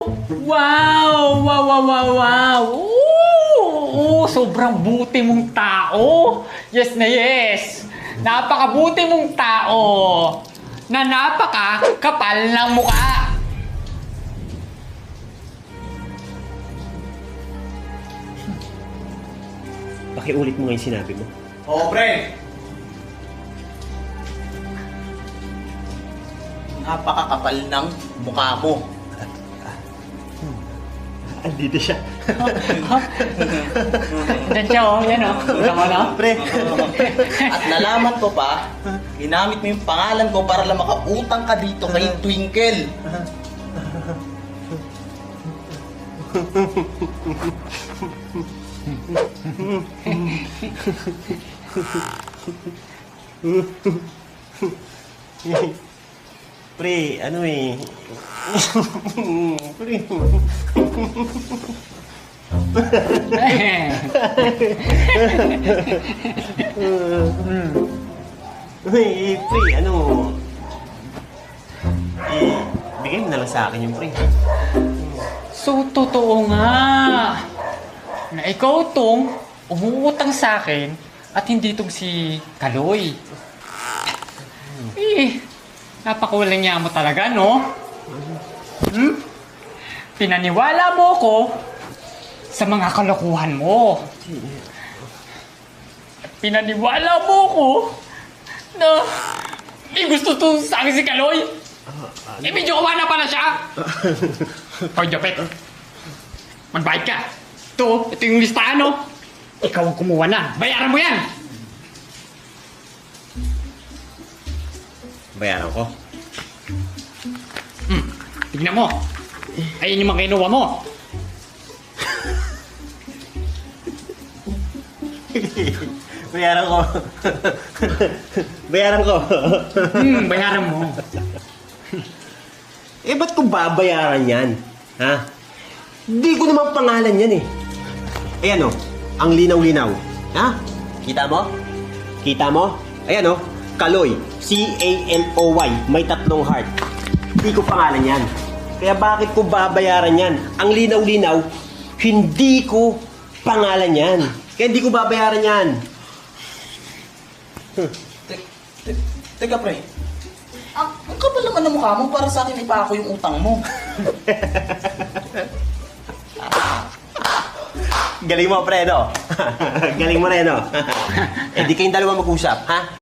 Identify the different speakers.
Speaker 1: Wow! Wow, wow, wow, wow! Sobrang buti mong tao! Yes na yes! Napakabuti mong tao! Na napaka-kapal ng mukha!
Speaker 2: Pakiulit mo nga yung sinabi mo.
Speaker 3: Oo, pre. Napakakapal ng mukha mo.
Speaker 2: Andito siya.
Speaker 1: Diyan siya, oh. Yan, oh. Kita mo, no?
Speaker 2: Pre.
Speaker 3: At nalaman ko pa, ginamit mo yung pangalan ko para lang makautang ka dito kay Twinkle.
Speaker 2: Pre, ano eh. Pre. Uy, pre, ano. Bigay mo na lang sa akin yung pre.
Speaker 1: So, totoo nga na ikaw tong umuutang sa akin at hindi tong si Kaloy. Napakawalang niya mo talaga, no? Pinaniwala mo ko sa mga kalokohan mo. Pinaniwala mo ko na may gusto to sa akin si Kaloy. Medyo kawana pala siya. Hoy, Japet. Magbayad ka. Ito yung listahan, no? Ikaw ang kumuha na. Bayaran mo yan.
Speaker 2: Bayaran ko.
Speaker 1: Tignan mo. Ayun yung mga kinuha mo.
Speaker 2: Bayaran ko. Bayaran ko.
Speaker 1: Bayaran mo.
Speaker 2: Eh, ba't ko babayaran yan? Ha? Di ko naman pangalan yan eh. Ayan o, ang linaw-linaw. Ha? Kita mo? Kita mo? Ayan o, Kaloy. C-A-L-O-Y. May 3 heart. Di ko pangalan yan. Kaya bakit ko babayaran yan? Ang linaw-linaw, hindi ko pangalan yan. Kaya hindi ko babayaran yan.
Speaker 3: Teka, pre. Ang kapal naman ng mukha mo para sa akin ipako yung utang mo.
Speaker 2: Galing mo, pre, no? Galing mo rin, no? Eh, di kayong dalawa mag-usap, ha?